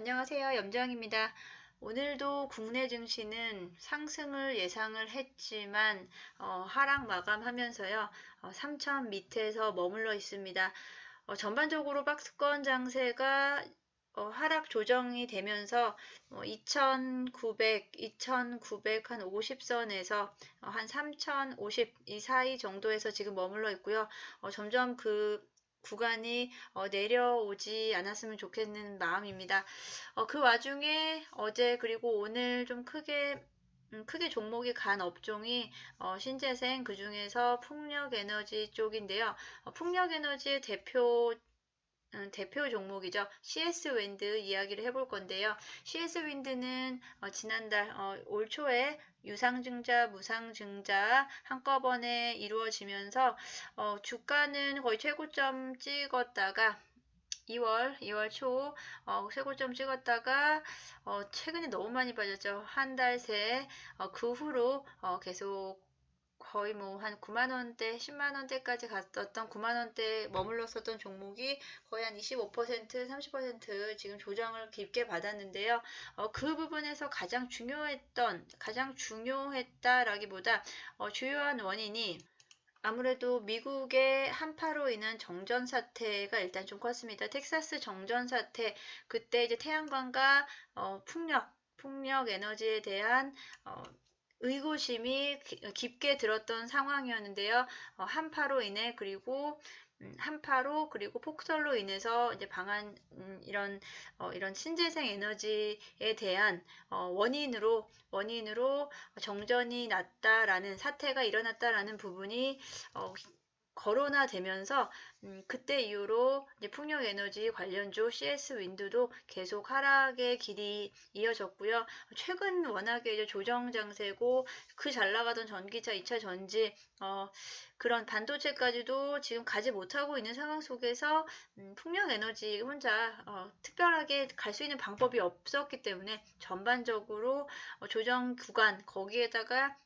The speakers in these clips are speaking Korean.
안녕하세요. 염정입니다. 오늘도 국내 증시는 상승을 예상을 했지만 하락 마감하면서요. 3천 밑에서 머물러 있습니다. 전반적으로 박스권 장세가 하락 조정이 되면서 2,900, 2,900 한 50선에서 한 3,050 이 사이 정도에서 지금 머물러 있고요. 점점 그 구간이 내려오지 않았으면 좋겠는 마음입니다. 그 와중에 어제 그리고 오늘 좀 크게 종목이 간 업종이 신재생 그중에서 풍력에너지 쪽인데요. 풍력에너지의 대표 종목이죠. CS 윈드 이야기를 해볼 건데요. CS 윈드는 지난달 올 초에 유상증자, 무상증자 한꺼번에 이루어지면서 주가는 거의 최고점 찍었다가 2월 초 최고점 찍었다가 최근에 너무 많이 빠졌죠. 한 달 새 그 후로 계속 거의 뭐 한 9만 원대, 10만 원대까지 갔었던 9만 원대 머물렀었던 종목이 거의 한 25%, 30% 지금 조정을 깊게 받았는데요. 그 부분에서 가장 중요했다라기보다 주요한 원인이 아무래도 미국의 한파로 인한 정전 사태가 일단 좀 컸습니다. 텍사스 정전 사태, 그때 이제 태양광과 풍력 에너지에 대한 의구심이 깊게 들었던 상황이었는데요. 한파로 그리고 폭설로 인해서 이제 이런 신재생 에너지에 대한 원인으로 정전이 났다라는 사태가 일어났다라는 부분이 거론화되면서 그때 이후로 이제 풍력에너지 관련주 CS 윈드도 계속 하락의 길이 이어졌고요. 최근 워낙에 이제 조정 장세고 그 잘 나가던 전기차, 2차 전지 그런 반도체까지도 지금 가지 못하고 있는 상황 속에서 풍력에너지 혼자 특별하게 갈 수 있는 방법이 없었기 때문에 전반적으로 조정 구간 거기에다가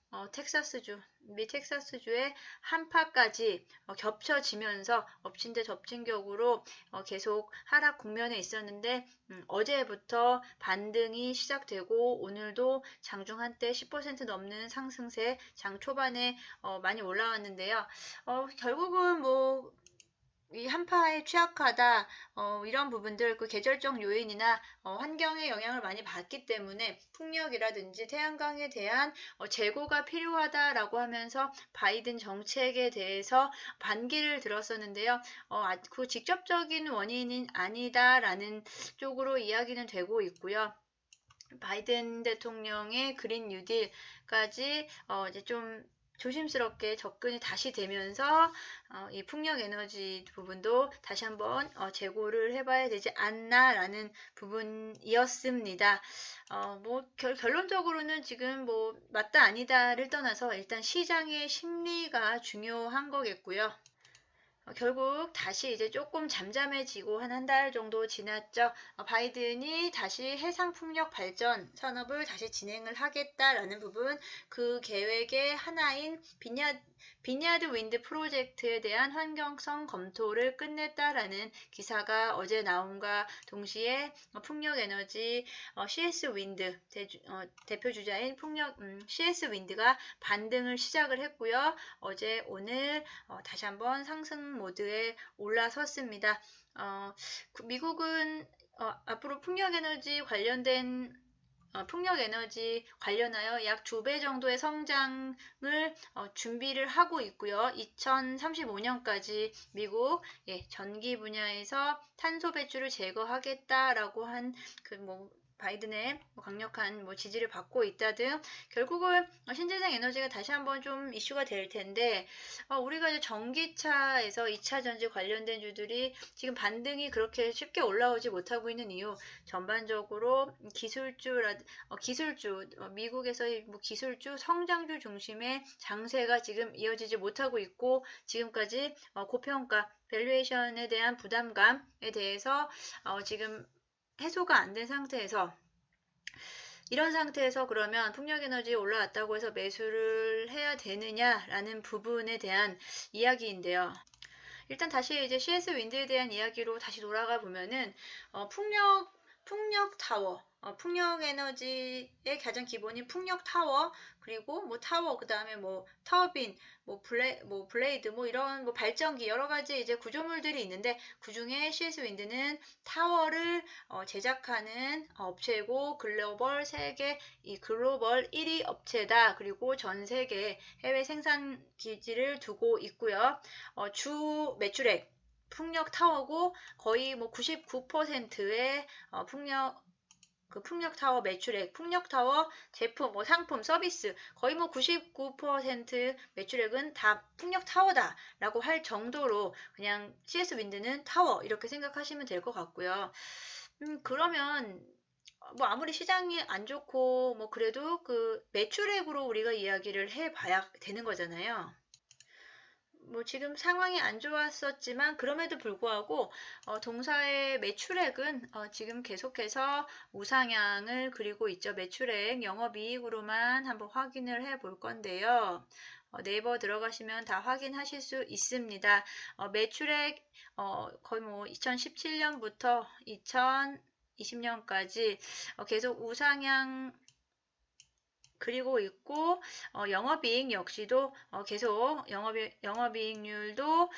미 텍사스주의 한파까지 겹쳐지면서 엎친 데 덮친 격으로 계속 하락 국면에 있었는데 어제부터 반등이 시작되고 오늘도 장중 한때 10% 넘는 상승세 장 초반에 많이 올라왔는데요. 결국은 뭐 이 한파에 취약하다 이런 부분들 그 계절적 요인이나 환경의 영향을 많이 받기 때문에 풍력이라든지 태양광에 대한 재고가 필요하다라고 하면서 바이든 정책에 대해서 반기를 들었었는데요. 그 직접적인 원인은 아니다라는 쪽으로 이야기는 되고 있고요. 바이든 대통령의 그린 뉴딜까지 이제 좀 조심스럽게 접근이 다시 되면서 이 풍력 에너지 부분도 다시 한번 재고를 해봐야 되지 않나라는 부분이었습니다. 뭐 결론적으로는 지금 뭐 맞다 아니다를 떠나서 일단 시장의 심리가 중요한 거겠고요. 결국 다시 이제 조금 잠잠해지고 한 달 정도 지났죠. 바이든이 다시 해상풍력 발전 산업을 다시 진행을 하겠다라는 부분, 그 계획의 하나인 비냐드 윈드 프로젝트에 대한 환경성 검토를 끝냈다라는 기사가 어제 나옴과 동시에 풍력에너지 CS 윈드 대표 주자인 CS 윈드가 반등을 시작을 했고요. 어제 오늘 다시 한번 상승 모드에 올라섰습니다. 미국은 앞으로 풍력에너지 관련하여 약 2배 정도의 성장을 준비를 하고 있고요. 2035년까지 미국 전기 분야에서 탄소 배출을 제거하겠다라고 한 바이든의 강력한 지지를 받고 있다 등 결국은 신재생 에너지가 다시 한번 좀 이슈가 될 텐데 우리가 이제 전기차에서 2차 전지 관련된 주들이 지금 반등이 그렇게 쉽게 올라오지 못하고 있는 이유 전반적으로 미국에서의 기술주 성장주 중심의 장세가 지금 이어지지 못하고 있고 지금까지 고평가 밸류에이션에 대한 부담감에 대해서 지금 해소가 안 된 상태에서 이런 상태에서 그러면 풍력에너지 올라왔다고 해서 매수를 해야 되느냐라는 부분에 대한 이야기인데요. 일단 다시 이제 CS 윈드에 대한 이야기로 다시 돌아가 보면은 풍력타워, 풍력에너지의 가장 기본인 풍력타워, 그리고 뭐 타워, 그 다음에 뭐 터빈, 뭐 블레이드, 뭐 이런 뭐 발전기 여러 가지 이제 구조물들이 있는데 그 중에 CS 윈드는 타워를 제작하는 업체고 글로벌 세계 이 글로벌 1위 업체다. 그리고 전 세계 해외 생산 기지를 두고 있고요. 주 매출액 풍력 타워고 거의 뭐 99%의 풍력 타워 매출액, 풍력 타워 제품, 뭐 상품, 서비스 거의 뭐 99% 매출액은 다 풍력 타워다라고 할 정도로 그냥 CS 윈드는 타워 이렇게 생각하시면 될 것 같고요. 그러면 뭐 아무리 시장이 안 좋고 뭐 그래도 그 매출액으로 우리가 이야기를 해봐야 되는 거잖아요. 뭐 지금 상황이 안 좋았었지만 그럼에도 불구하고 동사의 매출액은 지금 계속해서 우상향을 그리고 있죠. 매출액 영업이익으로만 한번 확인을 해 볼 건데요. 네이버 들어가시면 다 확인하실 수 있습니다. 매출액 거의 뭐 2017년부터 2020년까지 계속 우상향 그리고 있고 영업이익 역시도 계속 영업이익률도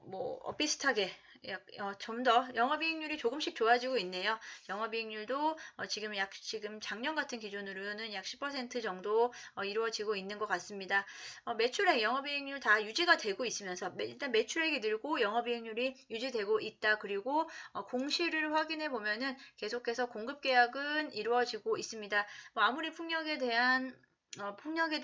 뭐 비슷하게 좀 더 영업이익률이 조금씩 좋아지고 있네요. 영업이익률도 지금 작년 같은 기준으로는 약 10% 정도 이루어지고 있는 것 같습니다. 매출액, 영업이익률 다 유지가 되고 있으면서 일단 매출액이 늘고 영업이익률이 유지되고 있다. 그리고 공시를 확인해 보면은 계속해서 공급 계약은 이루어지고 있습니다. 뭐 아무리 풍력에 대한 폭력에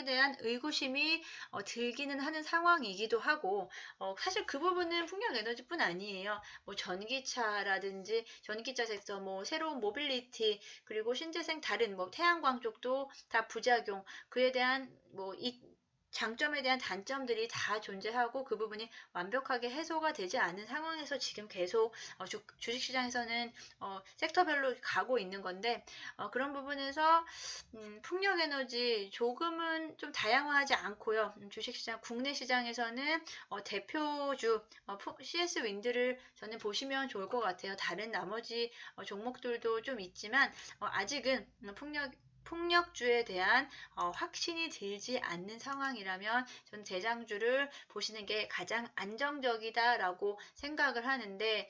대한 의구심이 들기는 하는 상황이기도 하고, 사실 그 부분은 풍력 에너지뿐 아니에요. 뭐 전기차라든지 전기차 섹터, 뭐 새로운 모빌리티, 그리고 신재생 다른 뭐 태양광 쪽도 다 부작용, 그에 대한 뭐 이 장점에 대한 단점들이 다 존재하고 그 부분이 완벽하게 해소가 되지 않은 상황에서 지금 계속 주식시장에서는 섹터별로 가고 있는 건데 그런 부분에서 풍력에너지 조금은 좀 다양화하지 않고요. 주식시장 국내 시장에서는 대표주 CS 윈드를 저는 보시면 좋을 것 같아요. 다른 나머지 종목들도 좀 있지만 아직은 풍력주에 대한 확신이 들지 않는 상황이라면 저는 대장주를 보시는 게 가장 안정적이다라고 생각을 하는데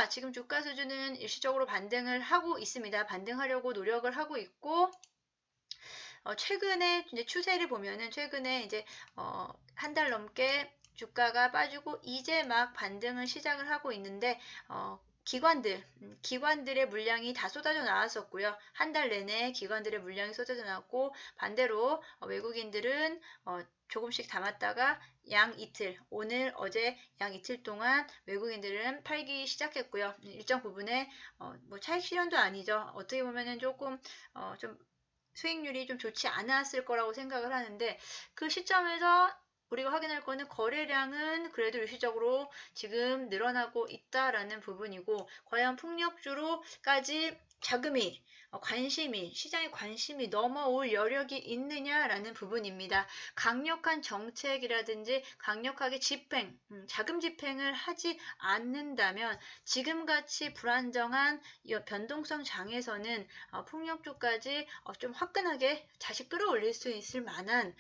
지금 주가 수준은 일시적으로 반등을 하고 있습니다. 반등하려고 노력을 하고 있고 최근에 이제 추세를 보면은 최근에 이제 한 달 넘게 주가가 빠지고 이제 막 반등을 시작을 하고 있는데 기관들의 물량이 다 쏟아져 나왔었고요. 한 달 내내 기관들의 물량이 쏟아져 나왔고 반대로 외국인들은 조금씩 담았다가 오늘 어제 양 이틀 동안 외국인들은 팔기 시작했고요. 일정 부분에 뭐 차익 실현도 아니죠. 어떻게 보면은 조금 좀 수익률이 좀 좋지 않았을 거라고 생각을 하는데 그 시점에서 우리가 확인할 거는 거래량은 그래도 일시적으로 지금 늘어나고 있다라는 부분이고 과연 풍력주로까지 자금이 시장의 관심이 넘어올 여력이 있느냐라는 부분입니다. 강력한 정책이라든지 강력하게 자금 집행을 하지 않는다면 지금같이 불안정한 변동성 장에서는 풍력주까지 좀 화끈하게 다시 끌어올릴 수 있을 만한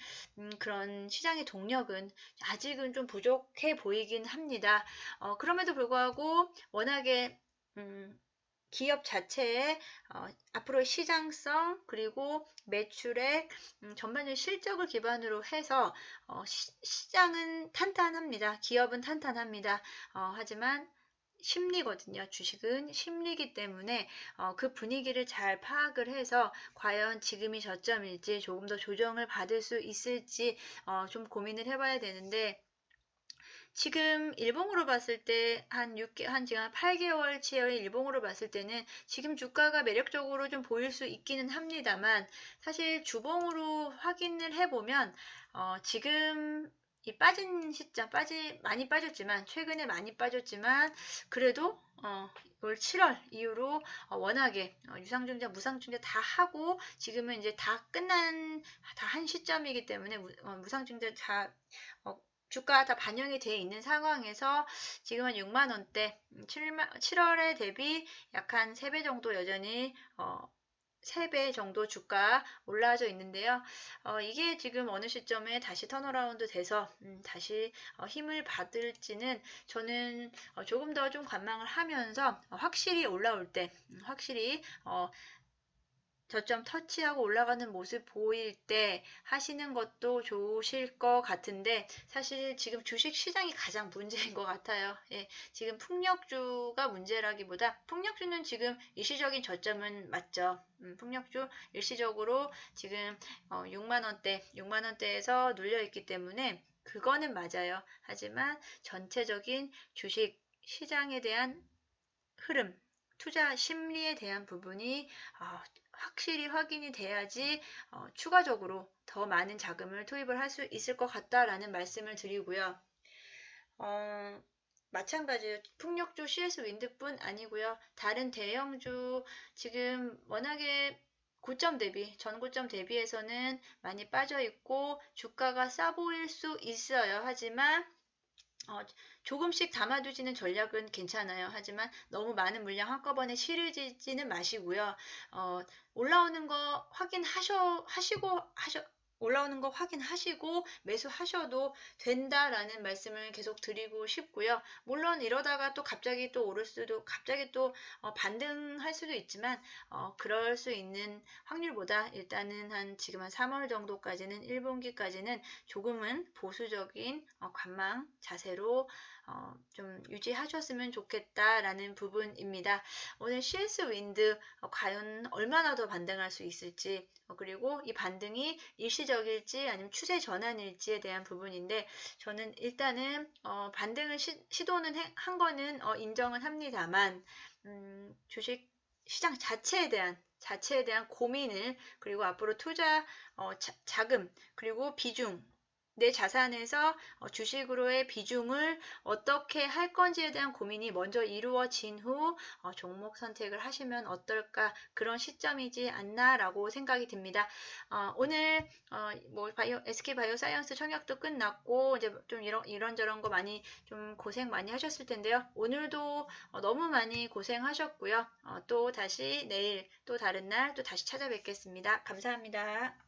그런 시장의 동력은 아직은 좀 부족해 보이긴 합니다. 그럼에도 불구하고 워낙에 기업 자체의 앞으로의 시장성 그리고 매출액 전반적인 실적을 기반으로 해서 시장은 탄탄합니다. 기업은 탄탄합니다. 하지만 심리거든요. 주식은 심리이기 때문에 그 분위기를 잘 파악을 해서 과연 지금이 저점일지 조금 더 조정을 받을 수 있을지 좀 고민을 해봐야 되는데 지금 일봉으로 봤을 때 지금 한 8개월치의 일봉으로 봤을 때는 지금 주가가 매력적으로 좀 보일 수 있기는 합니다만 사실 주봉으로 확인을 해보면 지금 이 빠진 시점 많이 빠졌지만 최근에 많이 빠졌지만 그래도 올 7월 이후로 워낙에 유상증자, 무상증자 다 하고 지금은 이제 다 한 시점이기 때문에 무상증자 다 주가 다 반영이 되어 있는 상황에서 지금은 6만 원대, 7월에 대비 약 한 3배 정도 여전히 3배 정도 주가 올라져 있는데요. 이게 지금 어느 시점에 다시 턴어라운드 돼서 다시 힘을 받을지는 저는 조금 더 좀 관망을 하면서 확실히 올라올 때 확실히 저점 터치하고 올라가는 모습 보일 때 하시는 것도 좋으실 것 같은데 사실 지금 주식 시장이 가장 문제인 것 같아요. 예, 지금 풍력주가 문제라기보다 풍력주는 지금 일시적인 저점은 맞죠. 풍력주 일시적으로 지금 6만 원대에서 눌려 있기 때문에 그거는 맞아요. 하지만 전체적인 주식 시장에 대한 흐름, 투자 심리에 대한 부분이 확실히 확인이 돼야지 추가적으로 더 많은 자금을 투입을 할 수 있을 것 같다라는 말씀을 드리고요. 마찬가지로 풍력주 CS 윈드뿐 아니고요. 다른 대형주 지금 워낙에 전고점 대비해서는 많이 빠져 있고 주가가 싸 보일 수 있어요. 하지만 조금씩 담아두시는 전략은 괜찮아요. 하지만 너무 많은 물량 한꺼번에 실으지는 마시고요. 올라오는 거 올라오는 거 확인하시고 매수하셔도 된다라는 말씀을 계속 드리고 싶고요. 물론 이러다가 또 갑자기 또 갑자기 또 반등할 수도 있지만 그럴 수 있는 확률보다 일단은 지금 한 3월 정도까지는 1분기까지는 조금은 보수적인 관망 자세로 좀 유지하셨으면 좋겠다라는 부분입니다. 오늘 CS 윈드 과연 얼마나 더 반등할 수 있을지 그리고 이 반등이 일시적일지 아니면 추세 전환일지에 대한 부분인데 저는 일단은 반등을 시도는 한 거는 인정은 합니다만 주식 시장 자체에 대한 고민을 그리고 앞으로 투자 자금 그리고 비중 내 자산에서 주식으로의 비중을 어떻게 할 건지에 대한 고민이 먼저 이루어진 후 종목 선택을 하시면 어떨까 그런 시점이지 않나라고 생각이 듭니다. 오늘 SK 바이오사이언스 청약도 끝났고 이제 좀 이런저런 거 많이 좀 고생 많이 하셨을 텐데요. 오늘도 너무 많이 고생하셨고요. 또 다시 내일 또 다른 날 또 다시 찾아뵙겠습니다. 감사합니다.